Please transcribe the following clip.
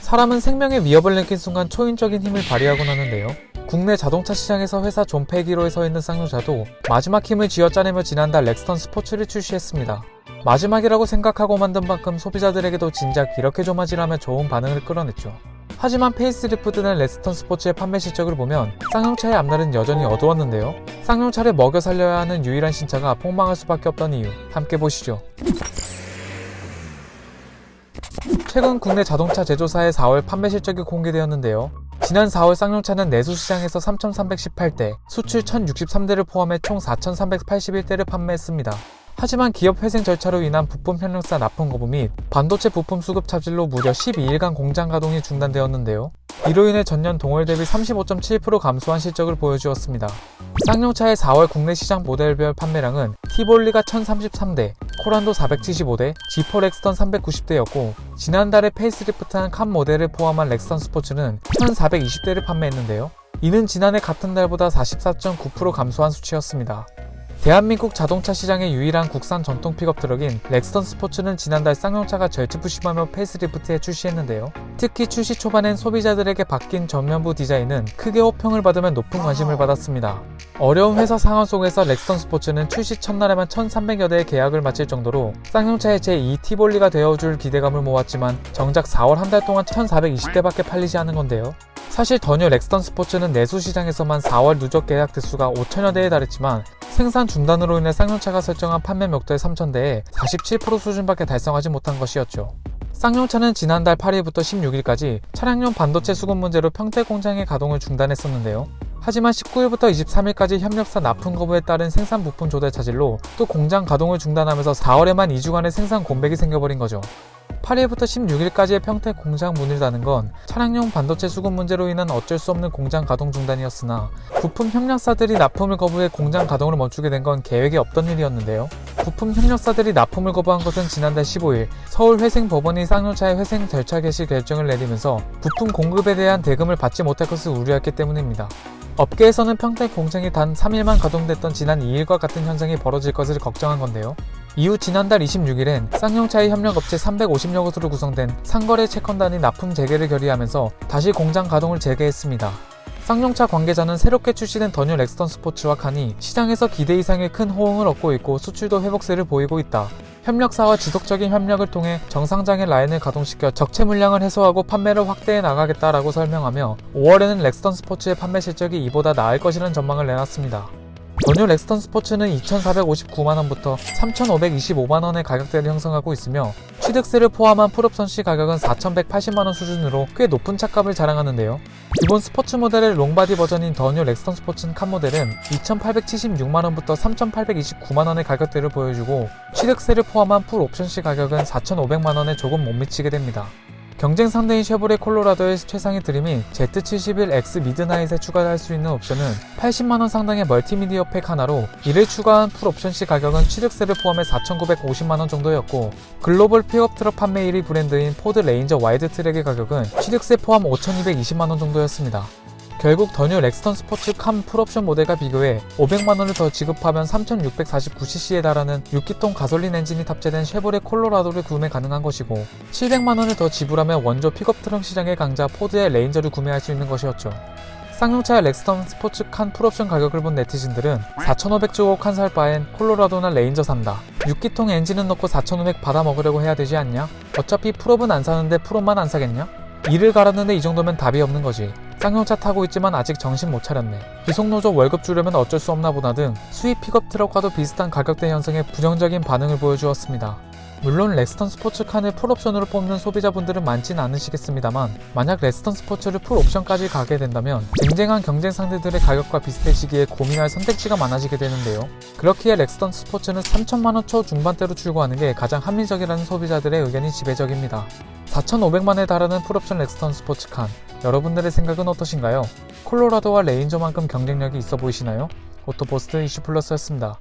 사람은 생명의 위협을 느낀 순간 초인적인 힘을 발휘하곤 하는데요. 국내 자동차 시장에서 회사 존폐기로에 서있는 쌍용차도 마지막 힘을 쥐어짜내며 지난달 렉스턴 스포츠를 출시했습니다. 마지막이라고 생각하고 만든 만큼 소비자들에게도 진작 이렇게 좀 하지라며 좋은 반응을 끌어냈죠. 하지만 페이스리프트된 렉스턴 스포츠의 판매 실적을 보면 쌍용차의 앞날은 여전히 어두웠는데요. 쌍용차를 먹여 살려야 하는 유일한 신차가 폭망할 수밖에 없던 이유, 함께 보시죠. 최근 국내 자동차 제조사의 4월 판매 실적이 공개되었는데요. 지난 4월 쌍용차는 내수시장에서 3,318대, 수출 1,063대를 포함해 총 4,381대를 판매했습니다. 하지만 기업 회생 절차로 인한 부품 협력사 납품 거부 및 반도체 부품 수급 차질로 무려 12일간 공장 가동이 중단되었는데요. 이로 인해 전년 동월 대비 35.7% 감소한 실적을 보여주었습니다. 쌍용차의 4월 국내 시장 모델별 판매량은 티볼리가 1033대, 코란도 475대, G4 렉스턴 390대였고 지난달에 페이스리프트한 칸 모델을 포함한 렉스턴 스포츠는 1420대를 판매했는데요. 이는 지난해 같은 달보다 44.9% 감소한 수치였습니다. 대한민국 자동차 시장의 유일한 국산 전통 픽업 트럭인 렉스턴 스포츠는 지난달 쌍용차가 절치부심하며 페이스리프트에 출시했는데요. 특히 출시 초반엔 소비자들에게 바뀐 전면부 디자인은 크게 호평을 받으며 높은 관심을 받았습니다. 어려운 회사 상황 속에서 렉스턴 스포츠는 출시 첫날에만 1300여 대의 계약을 마칠 정도로 쌍용차의 제2 티볼리가 되어줄 기대감을 모았지만 정작 4월 한 달 동안 1420대밖에 팔리지 않은 건데요. 사실 더뉴 렉스턴 스포츠는 내수 시장에서만 4월 누적 계약 대수가 5천여 대에 달했지만 생산 중단으로 인해 쌍용차가 설정한 판매 목표의 3000대에 47% 수준밖에 달성하지 못한 것이었죠. 쌍용차는 지난달 8일부터 16일까지 차량용 반도체 수급 문제로 평택 공장의 가동을 중단했었는데요. 하지만 19일부터 23일까지 협력사 납품 거부에 따른 생산 부품 조달 차질로 또 공장 가동을 중단하면서 4월에만 2주간의 생산 공백이 생겨버린 거죠. 8일부터 16일까지의 평택 공장 문을 닫은 건 차량용 반도체 수급 문제로 인한 어쩔 수 없는 공장 가동 중단이었으나 부품 협력사들이 납품을 거부해 공장 가동을 멈추게 된 건 계획에 없던 일이었는데요. 부품 협력사들이 납품을 거부한 것은 지난달 15일 서울회생법원이 쌍용차의 회생 절차 개시 결정을 내리면서 부품 공급에 대한 대금을 받지 못할 것을 우려했기 때문입니다. 업계에서는 평택 공장이 단 3일만 가동됐던 지난 2일과 같은 현상이 벌어질 것을 걱정한 건데요. 이후 지난달 26일엔 쌍용차의 협력업체 350여 곳으로 구성된 상거래 채권단이 납품 재개를 결의하면서 다시 공장 가동을 재개했습니다. 쌍용차 관계자는 새롭게 출시된 더뉴 렉스턴 스포츠와 칸이 시장에서 기대 이상의 큰 호응을 얻고 있고 수출도 회복세를 보이고 있다. 협력사와 지속적인 협력을 통해 정상장의 라인을 가동시켜 적체 물량을 해소하고 판매를 확대해 나가겠다라고 설명하며 5월에는 렉스턴 스포츠의 판매 실적이 이보다 나을 것이라는 전망을 내놨습니다. 더뉴 렉스턴 스포츠는 2,459만원부터 3,525만원의 가격대를 형성하고 있으며 취득세를 포함한 풀옵션 시 가격은 4,180만원 수준으로 꽤 높은 차값을 자랑하는데요. 기본 스포츠 모델의 롱바디 버전인 더뉴 렉스턴 스포츠 칸 모델은 2,876만원부터 3,829만원의 가격대를 보여주고 취득세를 포함한 풀옵션 시 가격은 4,500만원에 조금 못 미치게 됩니다. 경쟁 상대인 쉐보레 콜로라도의 최상위 드림인 Z71X 미드나잇에 추가할 수 있는 옵션은 80만원 상당의 멀티미디어 팩 하나로 이를 추가한 풀옵션 시 가격은 취득세를 포함해 4,950만원 정도였고 글로벌 픽업 트럭 판매 1위 브랜드인 포드 레인저 와이드 트랙의 가격은 취득세 포함 5,220만원 정도였습니다. 결국 더뉴 렉스턴 스포츠 칸 풀옵션 모델과 비교해 500만원을 더 지급하면 3649cc에 달하는 6기통 가솔린 엔진이 탑재된 쉐보레 콜로라도를 구매 가능한 것이고 700만원을 더 지불하면 원조 픽업 트럭 시장의 강자 포드의 레인저를 구매할 수 있는 것이었죠. 쌍용차의 렉스턴 스포츠 칸 풀옵션 가격을 본 네티즌들은 4,500주고 칸 살 바엔 콜로라도나 레인저 산다. 6기통 엔진은 넣고 4,500 받아 먹으려고 해야 되지 않냐? 어차피 풀옵은 안 사는데 풀옵만 안 사겠냐? 이를 갈았는데 이 정도면 답이 없는 거지. 쌍용차 타고 있지만 아직 정신 못 차렸네. 비속노조 월급 주려면 어쩔 수 없나 보다 등 수입 픽업 트럭과도 비슷한 가격대 형성에 부정적인 반응을 보여주었습니다. 물론 렉스턴 스포츠 칸을 풀옵션으로 뽑는 소비자분들은 많진 않으시겠습니다만 만약 렉스턴 스포츠를 풀옵션까지 가게 된다면 쟁쟁한 경쟁 상대들의 가격과 비슷해지기에 고민할 선택지가 많아지게 되는데요. 그렇기에 렉스턴 스포츠는 3천만원 초 중반대로 출고하는 게 가장 합리적이라는 소비자들의 의견이 지배적입니다. 4,500만에 달하는 풀옵션 렉스턴 스포츠 칸, 여러분들의 생각은 어떠신가요? 콜로라도와 레인저만큼 경쟁력이 있어 보이시나요? 오토포스트 이슈플러스였습니다.